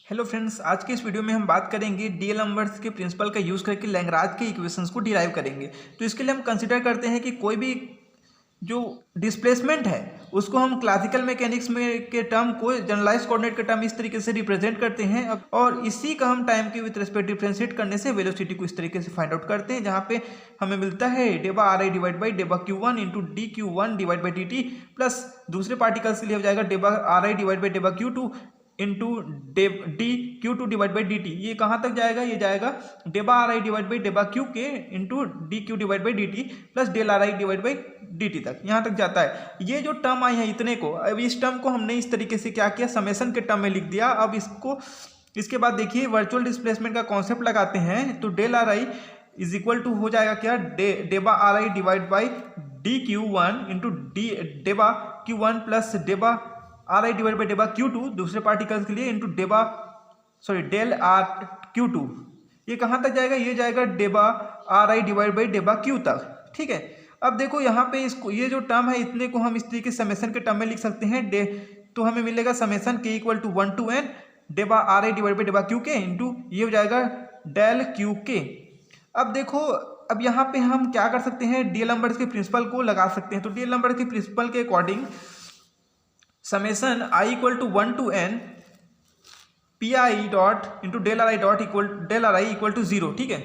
Hello friends, आज के इस वीडियो में हम बात करेंगे डीएलएम्बर्ट्स के प्रिंसिपल का यूज़ करके लैग्रांज के इक्वेशंस को डिराइव करेंगे। तो इसके लिए हम कंसिडर करते हैं कि कोई भी जो डिस्प्लेसमेंट है उसको हम क्लासिकल मैकेनिक्स में के टर्म को जनरलाइज कोऑर्डिनेट के टर्म इस तरीके से रिप्रेजेंट करते हैं और इसी का हम टाइम के विद रिस्पेक्ट डिफरेंशिएट करने से वेलोसिटी को इस तरीके से फाइंड आउट करते हैं, जहाँ पे हमें मिलता है डेबा आर आई डिवाइड बाई डेबा q one into d q one divide by D t plus दूसरे पार्टिकल्स के लिए हो जाएगा डेबा आर आई डिवाइड बाई डेबा q two into d q two divide by D t. ये कहाँ तक जाएगा? ये जाएगा डेबा आर आई डिवाइड बाई डेबा क्यू के into d q divide by D t plus del are I divide by D T तक, यहाँ तक जाता है। ये जो टर्म आई है इतने को, अब इस टर्म को हमने इस तरीके से क्या किया, समेशन के टर्म में लिख दिया। अब इसके बाद देखिए वर्चुअल डिस्प्लेसमेंट का कॉन्सेप्ट लगाते हैं, तो del are I is equal to हो जाएगा क्या, डेबा are I divide by D q one into d डेबा क्यू वन प्लस डेबा आर आई डिवाइड बाई डेबा क्यू टू दूसरे पार्टिकल्स के लिए into del r q two. ये कहाँ तक जाएगा? ये जाएगा डेबा आर आई डिवाइड बाई डेबा क्यू तक। ठीक है, अब देखो यहाँ पे इसको, ये जो टर्म है इतने को हम इस तरीके समेशन के टर्म में लिख सकते हैं। तो हमें मिलेगा समेशन के इक्वल टू 1 to n डेबा आर आई डिवाइड बाई डेबा क्यू के इंटू ये हो जाएगा डेल क्यू के। अब देखो, अब यहाँ पे हम क्या कर सकते हैं, डीएलएम्बर्ट्स के प्रिंसिपल को लगा सकते हैं। तो डीएलएम्बर्ट्स के प्रिंसिपल के according summation I equal to 1 to n P I dot into del are I dot equal del are I equal to 0। ठीक है,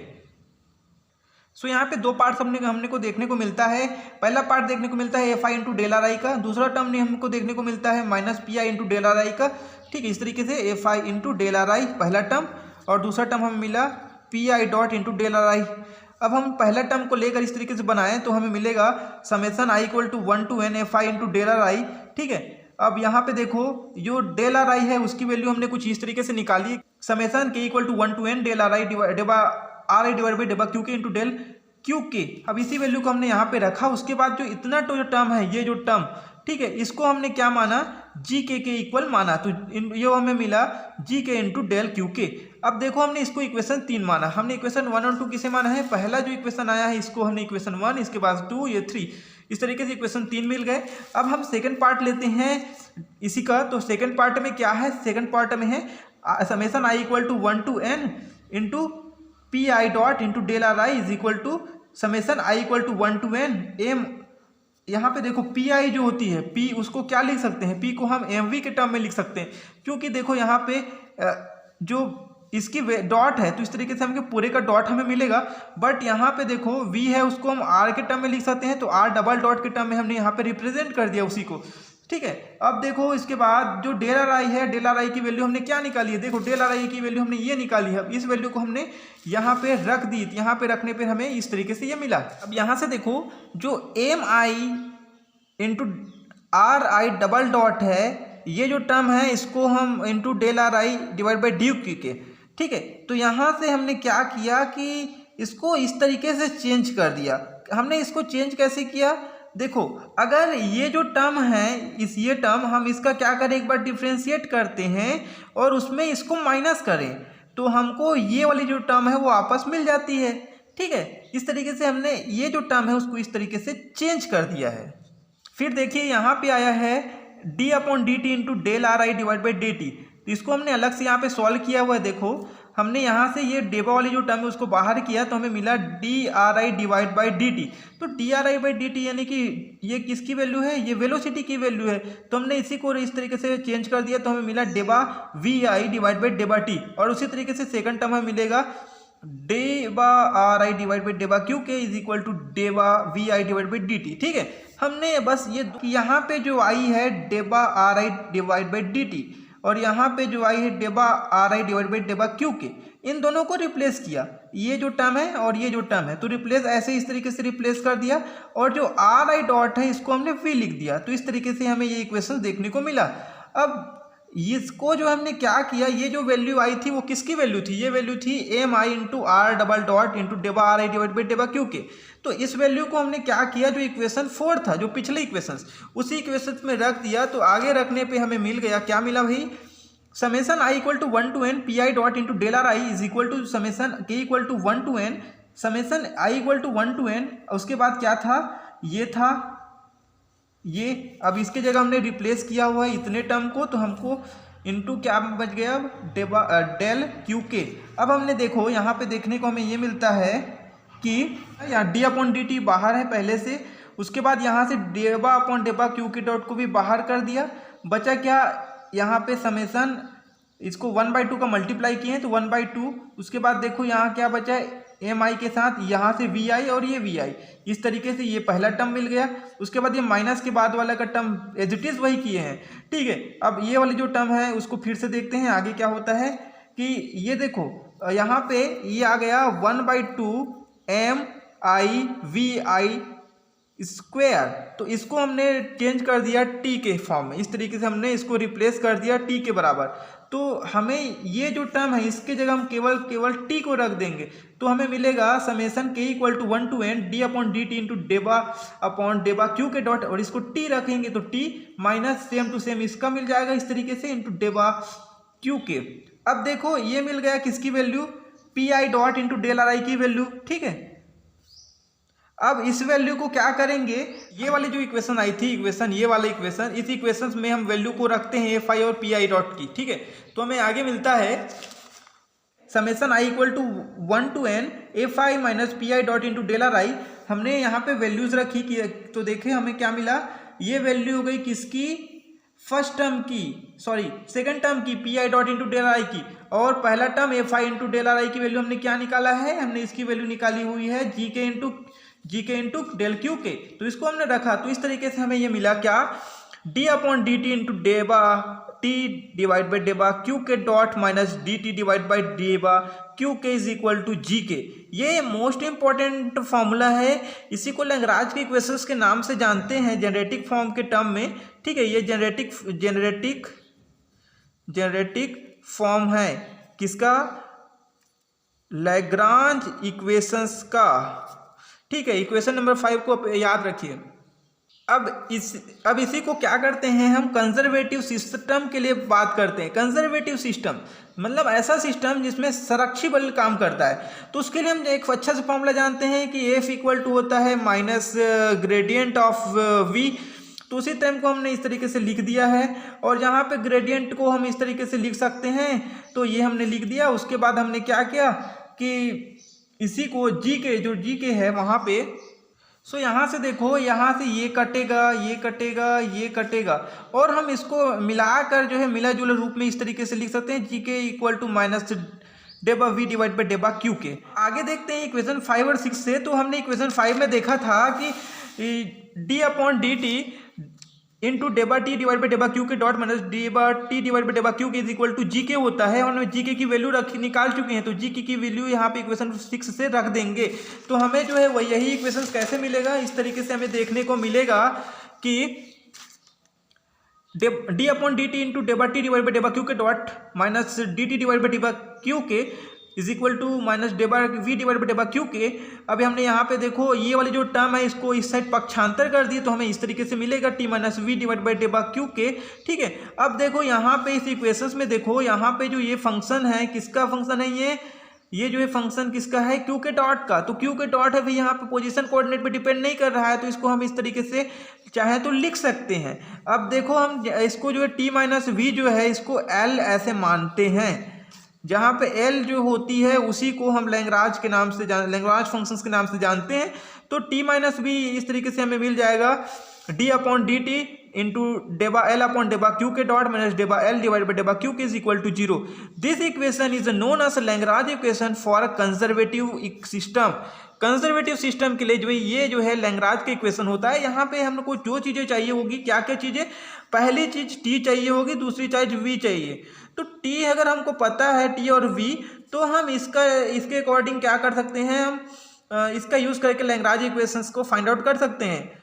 सो यहाँ पे दो पार्ट्स हमने को देखने को मिलता है। पहला पार्ट देखने को मिलता है F I into del are I का, दूसरा टर्म हमको देखने को मिलता है minus P I into del are I का। ठीक है, इस तरीके से F I into del are I पहला टर्म और दूसरा टर्म हमें मिला P I dot into del are I. अब हम पहला टर्म को लेकर इस तरीके से बनाएं तो हमें मिलेगा summation I equal to 1 to n F I into del are I. ठीक है, अब यहाँ पे देखो जो डेल आर आई है उसकी वैल्यू हमने कुछ इस तरीके से निकाली, समेशन के equal to 1 to n del are i डेबा आर आई डिवाइड बाई डेबा क्यू के इंटू डेल क्यू के। अब इसी वैल्यू को हमने यहाँ पे रखा। उसके बाद जो इतना जो टर्म है, ये जो टर्म, ठीक है, इसको हमने क्या माना, जी के इक्वल माना। तो ये हमें मिला जी के इंटू डेल क्यू के। अब देखो हमने इसको इक्वेशन 3 माना। हमने इक्वेशन 1 और 2 किसे माना है? पहला जो इक्वेशन आया है इसको हमने इक्वेशन 1, इसके बाद 2, ये 3, इस तरीके से इक्वेशन 3 मिल गए। अब हम सेकंड पार्ट लेते हैं इसी का। तो सेकंड पार्ट में क्या है? सेकंड पार्ट में है summation I equal to 1 to n into P I dot into del are I is equal to summation I equal to 1 to n M. यहाँ पे देखो पी आई जो होती है, पी उसको क्या लिख सकते हैं, पी को हम एम वी के टर्म में लिख सकते हैं, क्योंकि देखो यहाँ पे जो इसकी डॉट है तो इस तरीके से हमें पूरे का डॉट हमें मिलेगा। बट यहाँ पे देखो वी है, उसको हम आर के टर्म में लिख सकते हैं, तो आर डबल डॉट के टर्म में हमने यहाँ पे रिप्रेजेंट कर दिया उसी को। ठीक है, अब देखो इसके बाद जो डेल आर आई है, डेल आर आई की वैल्यू हमने क्या निकाली है? देखो डेल आर आई की वैल्यू हमने ये निकाली है। अब इस वैल्यू को हमने यहाँ पे रख दी, यहाँ पे रखने पर हमें इस तरीके से ये मिला। अब यहाँ से देखो जो M I into R I double dot है, ये जो टर्म है इसको हम into del are I divide by D Q के। ठीक है, तो यहाँ से हमने क्या किया कि इसको इस तरीके से चेंज कर दिया। हमने इसको चेंज कैसे किया? देखो, अगर ये जो टर्म है, ये टर्म हम इसका क्या करें, एक बार डिफ्रेंशिएट करते हैं और उसमें इसको माइनस करें तो हमको ये वाली जो टर्म है वो आपस मिल जाती है। ठीक है, इस तरीके से हमने ये जो टर्म है उसको इस तरीके से चेंज कर दिया है। फिर देखिए यहाँ पे आया है D upon D T into del are I divide by D T. तो इसको हमने अलग से यहाँ पे सॉल्व किया हुआ है। देखो हमने यहाँ से ये डेबा वाली जो टर्म है उसको बाहर किया तो हमें मिला d r I divide by D T. तो d r i by D t यानी कि ये किसकी वैल्यू है? ये वेलोसिटी की वैल्यू है। तो हमने इसी को इस तरीके से चेंज कर दिया तो हमें मिला डेबा वी आई डिवाइड बाई डेबा टी। और उसी तरीके से सेकंड टर्म हमें मिलेगा डेबा आर आई डिवाइड बाई डेबा Q K is equal to डेबा V I divide by D T. ठीक है, हमने बस ये यहाँ पे जो आई है डेबा are I divide by D T और यहाँ पे जो आई है डेबा आर आई डिवाइड बाई डेबा क्यू के, इन दोनों को रिप्लेस किया। ये जो टर्म है और ये जो टर्म है, तो रिप्लेस ऐसे इस तरीके से रिप्लेस कर दिया और जो आर आई डॉट है इसको हमने वी लिख दिया। तो इस तरीके से हमें ये इक्वेशन देखने को मिला। अब इसको जो हमने क्या किया, ये जो वैल्यू आई थी वो किसकी वैल्यू थी? ये वैल्यू थी M I into R double dot into डेबा आर आई डिवाइड बाई डेबा क्यू के। तो इस वैल्यू को हमने क्या किया, जो इक्वेशन 4 था, जो पिछले इक्वेशन, उसी इक्वेशन में रख दिया। तो आगे रखने पे हमें मिल गया, क्या मिला भाई, summation I equal to 1 to n P I dot into del are I is equal to summation के equal to 1 to n summation I equal to 1 to n। उसके बाद क्या था, ये था ये। अब इसके जगह हमने रिप्लेस किया हुआ है इतने टर्म को, तो हमको इंटू क्या बच गया अब डेल क्यू के। अब हमने देखो यहाँ पे देखने को हमें ये मिलता है कि यहाँ डी अपॉन डी टी बाहर है पहले से, उसके बाद यहाँ से डेबा अपॉन डेबा क्यू के डॉट को भी बाहर कर दिया, बचा क्या यहाँ पे समेसन, इसको 1/2 का मल्टीप्लाई किए हैं तो 1/2, उसके बाद देखो यहाँ क्या बचा है एम आई के साथ यहाँ से वी आई और ये वी आई, इस तरीके से ये पहला टर्म मिल गया। उसके बाद ये माइनस के बाद वाला का टर्म एज इट इज वही किए हैं, ठीक है। अब ये वाली जो टर्म है उसको फिर से देखते हैं आगे क्या होता है कि ये देखो यहाँ पे ये आ गया 1/2 M I V I square, तो इसको हमने चेंज कर दिया टी के फॉर्म में, इस तरीके से हमने इसको रिप्लेस कर दिया टी के बराबर। तो हमें ये जो टर्म है इसके जगह हम केवल टी को रख देंगे, तो हमें मिलेगा summation K equal to 1 to n D upon D T into डेबा अपॉन डेबा क्यू के डॉट, और इसको टी रखेंगे तो T minus same to same इसका मिल जाएगा इस तरीके से इंटू डेबा क्यू के। अब देखो ये मिल गया किसकी value, P I dot into del are I की वैल्यू, ठीक है। अब इस वैल्यू को क्या करेंगे, ये वाली जो इक्वेशन आई थी इक्वेशन, ये वाला इक्वेशन, इस इक्वेशन में हम वैल्यू को रखते हैं एफ आई और पी आई डॉट की, ठीक है। तो हमें आगे मिलता है summation I equal to 1 to n F I minus P I dot into del are I. हमने यहाँ पे वैल्यूज रखी कि तो देखे हमें क्या मिला, ये वैल्यू हो गई किसकी, फर्स्ट टर्म की, सॉरी सेकंड टर्म की P I dot into del are I की, और पहला term F I into del are I की वैल्यू हमने क्या निकाला है, हमने इसकी वैल्यू निकाली हुई है जी के इंटू डेल क्यू के, तो इसको हमने रखा। तो इस तरीके से हमें ये मिला क्या, D upon D T into डेबा टी डिवाइड बाई डेबा Q K dot minus D T divide by डेबा Q K is equal to G K. ये मोस्ट इंपॉर्टेंट फॉर्मूला है, इसी को लैग्रांज के इक्वेशंस के नाम से जानते हैं जेनरेटिक फॉर्म के टर्म में, ठीक है। ये जेनरेटिक फॉर्म है किसका, लैग्रांज इक्वेशंस का, ठीक है। इक्वेशन नंबर 5 को याद रखिए। अब इसी को क्या करते हैं हम, कंजर्वेटिव सिस्टम के लिए बात करते हैं। कंजर्वेटिव सिस्टम मतलब ऐसा सिस्टम जिसमें संरक्षी बल काम करता है, तो उसके लिए हम एक अच्छा सा फॉर्मूला जानते हैं कि एफ इक्वल टू होता है माइनस ग्रेडियंट ऑफ वी। तो उसी टाइम को हमने इस तरीके से लिख दिया है, और यहाँ पे ग्रेडियंट को हम इस तरीके से लिख सकते हैं, तो ये हमने लिख दिया। उसके बाद हमने क्या किया कि इसी को जी के है वहाँ पे, सो यहाँ से देखो यहाँ से ये कटेगा ये कटेगा ये कटेगा, और हम इसको मिलाकर जो है मिला जुला रूप में इस तरीके से लिख सकते हैं G K equal to minus डेबा वी डिवाइड बाई डेबा क्यू के। आगे देखते हैं इक्वेशन 5 और 6 से। तो हमने इक्वेशन 5 में देखा था कि D upon D T into डेबा टी डिवाइड बाई डेबा क्यू के डॉट माइनस डेबा टी डिवाइड बाई डेबा Q K is equal to G K होता है, और हमें जी के की वैल्यू निकाल चुके हैं, तो जी के की वैल्यू यहाँ पे इक्वेशन 6 से रख देंगे। तो हमें जो है वह यही इक्वेशन कैसे मिलेगा, इस तरीके से हमें देखने को मिलेगा कि D upon D T into डेबा टी डिवाइड बाई डेबा Q K dot minus D T divide by डेबा Q K is equal to minus डेबा वी डिवाइड बाई डेबा क्यू के। अभी हमने यहाँ पे देखो ये वाली जो टर्म है इसको इस साइड पक्षांतर कर दिए, तो हमें इस तरीके से मिलेगा T minus V divide by डेबा क्यू के, ठीक है। अब देखो यहाँ पे इस इक्वेशंस में देखो यहाँ पे जो ये फंक्शन है किसका फंक्शन है, ये जो है फंक्शन किसका है, क्यू के डॉट का। तो क्यू के डॉट है भाई यहाँ पे पोजीशन कोऑर्डिनेट पे डिपेंड नहीं कर रहा है, तो इसको हम इस तरीके से चाहे तो लिख सकते हैं। अब देखो हम इसको जो है टी माइनस वी जो है इसको एल ऐसे मानते हैं, जहाँ पे एल जो होती है उसी को हम लैग्रांज के नाम से लैग्रांज फंक्शंस के नाम से जानते हैं। तो टी माइनस वी इस तरीके से हमें मिल जाएगा D upon D T into डेबा एल अपॉन डेबा क्यू के डॉट माइनस डेबा एल डिवाइड बाई डेबा Q K is equal to 0। This equation is known as Lagrange equation for conservative system. Conservative system के लिए जो ये जो है लैग्रांज का इक्वेशन होता है। यहाँ पे हमको जो चीज़ें चाहिए होगी, क्या क्या चीज़ें, पहली चीज़ टी चाहिए होगी, दूसरी चीज़ वी चाहिए। तो टी अगर हमको पता है टी और वी, तो हम इसके अकॉर्डिंग क्या कर सकते हैं, हम इसका यूज़ करके लैग्रांज इक्वेशंस को फाइंड आउट कर सकते हैं।